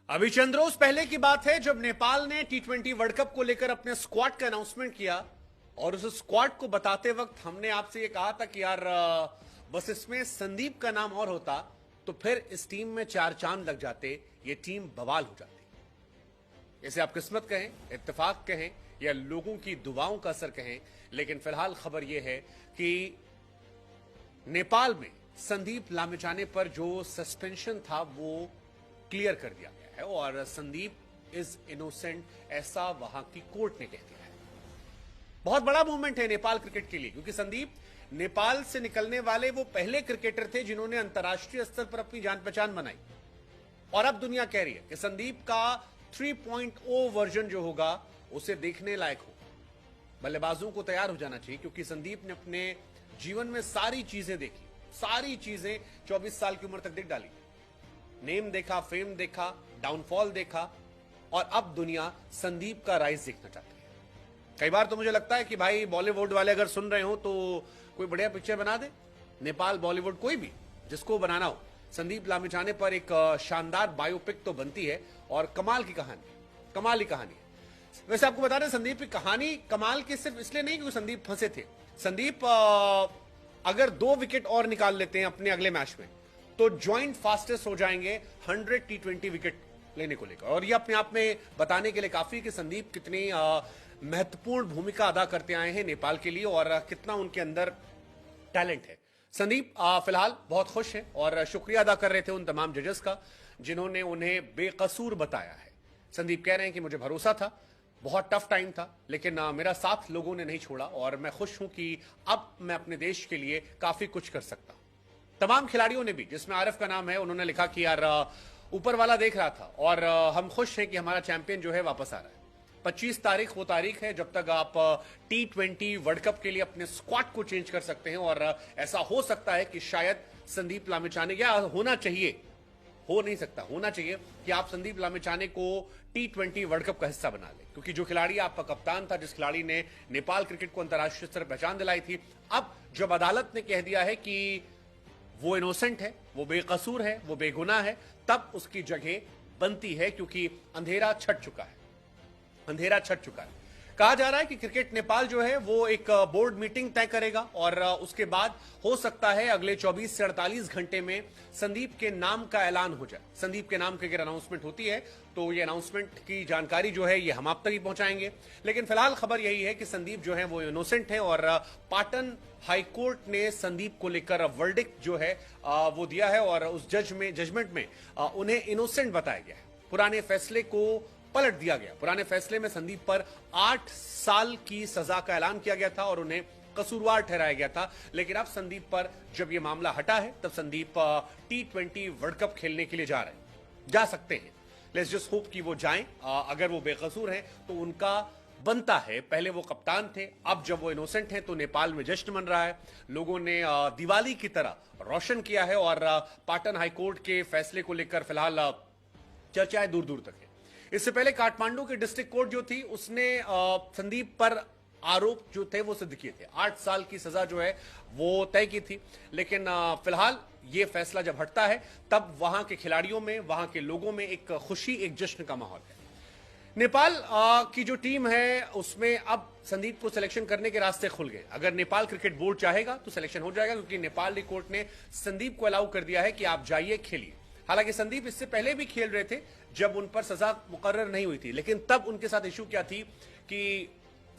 अभी चंद रोज पहले की बात है जब नेपाल ने टी20 वर्ल्ड कप को लेकर अपने स्क्वाड का अनाउंसमेंट किया और उस स्क्वाड को बताते वक्त हमने आपसे ये कहा था कि यार बस इसमें संदीप का नाम और होता तो फिर इस टीम में चार चांद लग जाते, ये टीम बवाल हो जाती। इसे आप किस्मत कहें, इत्तेफाक कहें या लोगों की दुआओं का असर कहें, लेकिन फिलहाल खबर यह है कि नेपाल में संदीप लामिछाने पर जो सस्पेंशन था वो क्लियर कर दिया गया है और संदीप इज इनोसेंट, ऐसा वहां की कोर्ट ने कह दिया है। बहुत बड़ा मूवमेंट है नेपाल क्रिकेट के लिए, क्योंकि संदीप नेपाल से निकलने वाले वो पहले क्रिकेटर थे जिन्होंने अंतर्राष्ट्रीय स्तर पर अपनी जान पहचान बनाई और अब दुनिया कह रही है कि संदीप का 3.0 वर्जन जो होगा उसे देखने लायक हो। बल्लेबाजों को तैयार हो जाना चाहिए, क्योंकि संदीप ने अपने जीवन में सारी चीजें देखी, सारी चीजें 24 साल की उम्र तक देख डाली। नेम देखा, फेम देखा, डाउनफॉल देखा और अब दुनिया संदीप का राइज देखना चाहती है। कई बार तो मुझे लगता है कि भाई बॉलीवुड वाले अगर सुन रहे हो तो कोई बढ़िया पिक्चर बना दे, नेपाल बॉलीवुड कोई भी जिसको बनाना हो, संदीप लामिछाने पर एक शानदार बायोपिक तो बनती है और कमाल की कहानी है। वैसे आपको बता दें, संदीप की कहानी कमाल की सिर्फ इसलिए नहीं क्योंकि संदीप फंसे थे। संदीप अगर 2 विकेट और निकाल लेते हैं अपने अगले मैच में तो ज्वाइंट फास्टेस्ट हो जाएंगे 100 टी20 विकेट लेने को लेकर। और ये अपने आप में बताने के लिए काफी कि संदीप कितनी महत्वपूर्ण भूमिका अदा करते आए हैं नेपाल के लिए और कितना उनके अंदर टैलेंट है। संदीप फिलहाल बहुत खुश है और शुक्रिया अदा कर रहे थे उन तमाम जजेस का जिन्होंने उन्हें बेकसूर बताया है। संदीप कह रहे हैं कि मुझे भरोसा था, बहुत टफ टाइम था, लेकिन मेरा साथ लोगों ने नहीं छोड़ा और मैं खुश हूं कि अब मैं अपने देश के लिए काफी कुछ कर सकता हूं। तमाम खिलाड़ियों ने भी, जिसमें आरिफ का नाम है, उन्होंने लिखा कि यार ऊपर वाला देख रहा था और हम खुश हैं कि हमारा चैंपियन जो है वापस आ रहा है। 25 तारीख वो तारीख है जब तक आप टी20 वर्ल्ड कप के लिए अपने स्क्वाड को चेंज कर सकते हैं और ऐसा हो सकता है कि शायद संदीप लामिछाने, या होना चाहिए, हो नहीं सकता, होना चाहिए कि आप संदीप लामिछाने को टी20 वर्ल्ड कप का हिस्सा बना लें, क्योंकि जो खिलाड़ी आपका कप्तान था, जिस खिलाड़ी ने नेपाल क्रिकेट को अंतर्राष्ट्रीय स्तर पर पहचान दिलाई थी, अब जब अदालत ने कह दिया है कि वो इनोसेंट है, वो बेकसूर है, वो बेगुनाह है, तब उसकी जगह बनती है, क्योंकि अंधेरा छट चुका है। कहा जा रहा है कि क्रिकेट नेपाल जो है वो एक बोर्ड मीटिंग तय करेगा और उसके बाद हो सकता है अगले 24 से 48 घंटे में संदीप के नाम का ऐलान हो जाए। संदीप के नाम की अगर अनाउंसमेंट होती है तो ये अनाउंसमेंट की जानकारी जो है ये हम आप तक ही पहुंचाएंगे, लेकिन फिलहाल खबर यही है कि संदीप जो है वो इनोसेंट है और पाटन हाईकोर्ट ने संदीप को लेकर वर्डिक्ट जो है वो दिया है और उस जजमेंट में उन्हें इनोसेंट बताया गया है। पुराने फैसले को पलट दिया गया। पुराने फैसले में संदीप पर 8 साल की सजा का ऐलान किया गया था और उन्हें कसूरवार ठहराया गया था, लेकिन अब संदीप पर जब यह मामला हटा है तब संदीप टी20 वर्ल्ड कप खेलने के लिए जा सकते हैं। लेट्स जस्ट होप कि वो जाएं। अगर वो बेकसूर हैं तो उनका बनता है, पहले वो कप्तान थे, अब जब वो इनोसेंट हैं तो नेपाल में जश्न मन रहा है। लोगों ने दिवाली की तरह रोशन किया है और पाटन हाईकोर्ट के फैसले को लेकर फिलहाल चर्चाएं दूर दूर तक है। इससे पहले काठमांडू की डिस्ट्रिक्ट कोर्ट जो थी उसने संदीप पर आरोप जो थे वो सिद्ध किए थे, 8 साल की सजा जो है वो तय की थी, लेकिन फिलहाल ये फैसला जब हटता है तब वहां के खिलाड़ियों में, वहां के लोगों में एक खुशी, एक जश्न का माहौल है। नेपाल की जो टीम है उसमें अब संदीप को सिलेक्शन करने के रास्ते खुल गए। अगर नेपाल क्रिकेट बोर्ड चाहेगा तो सिलेक्शन हो जाएगा, क्योंकि नेपाल कोर्ट ने संदीप को अलाउ कर दिया है कि आप जाइए, खेलिए। हालांकि संदीप इससे पहले भी खेल रहे थे जब उन पर सजा मुकर्रर नहीं हुई थी, लेकिन तब उनके साथ इशू क्या थी कि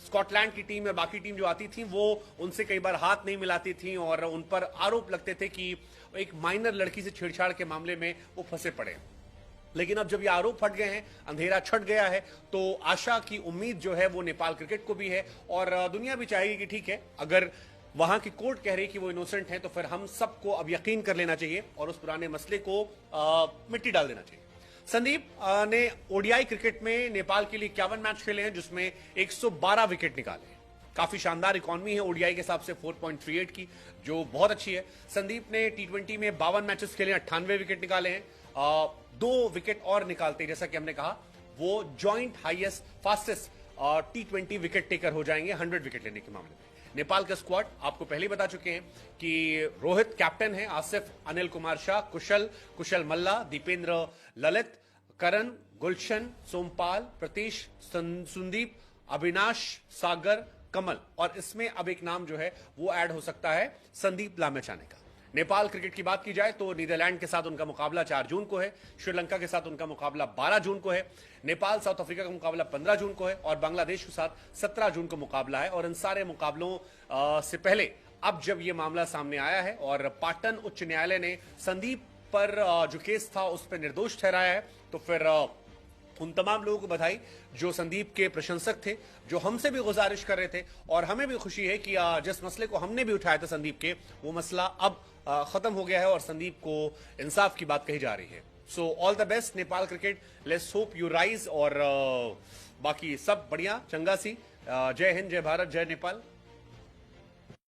स्कॉटलैंड की टीम या बाकी टीम जो आती थी वो उनसे कई बार हाथ नहीं मिलाती थी और उन पर आरोप लगते थे कि एक माइनर लड़की से छेड़छाड़ के मामले में वो फंसे पड़े। लेकिन अब जब ये आरोप हट गए हैं, अंधेरा छट गया है, तो आशा की उम्मीद जो है वो नेपाल क्रिकेट को भी है और दुनिया भी चाहेगी कि ठीक है, अगर वहां की कोर्ट कह रही कि वो इनोसेंट है तो फिर हम सबको अब यकीन कर लेना चाहिए और उस पुराने मसले को मिट्टी डाल देना चाहिए। संदीप ने ओडीआई क्रिकेट में नेपाल के लिए 51 मैच खेले हैं, जिसमें 112 विकेट निकाले हैं। काफी शानदार इकॉनमी है ओडीआई के हिसाब से 4.38 की, जो बहुत अच्छी है। संदीप ने टी20 में 52 मैचेस खेले, 98 विकेट निकाले हैं। 2 विकेट और निकालते, जैसा कि हमने कहा, वो ज्वाइंट हाईएस्ट फास्टेस्ट टी20 विकेट टेकर हो जाएंगे 100 विकेट लेने के मामले में। नेपाल का स्क्वाड आपको पहले ही बता चुके हैं कि रोहित कैप्टन है, आसिफ अनिल कुमार शाह, कुशल मल्ला, दीपेंद्र ललित, करण, गुलशन, सोमपाल, प्रतीश, सुंदीप, अविनाश, सागर, कमल, और इसमें अब एक नाम जो है वो ऐड हो सकता है संदीप लामेछाने का। नेपाल क्रिकेट की बात की जाए तो नीदरलैंड के साथ उनका मुकाबला 4 जून को है, श्रीलंका के साथ उनका मुकाबला 12 जून को है, नेपाल साउथ अफ्रीका का मुकाबला 15 जून को है और बांग्लादेश के साथ 17 जून को मुकाबला है। और इन सारे मुकाबलों से पहले अब जब यह मामला सामने आया है और पाटन उच्च न्यायालय ने संदीप पर जो केस था उस पर निर्दोष ठहराया है, तो फिर उन तमाम लोगों को बधाई जो संदीप के प्रशंसक थे, जो हमसे भी गुजारिश कर रहे थे, और हमें भी खुशी है कि जिस मसले को हमने भी उठाया था संदीप के, वो मसला अब खत्म हो गया है और संदीप को इंसाफ की बात कही जा रही है। So all the best Nepal cricket, let's hope you rise, और बाकी सब बढ़िया चंगा सी। जय हिंद, जय भारत, जय नेपाल।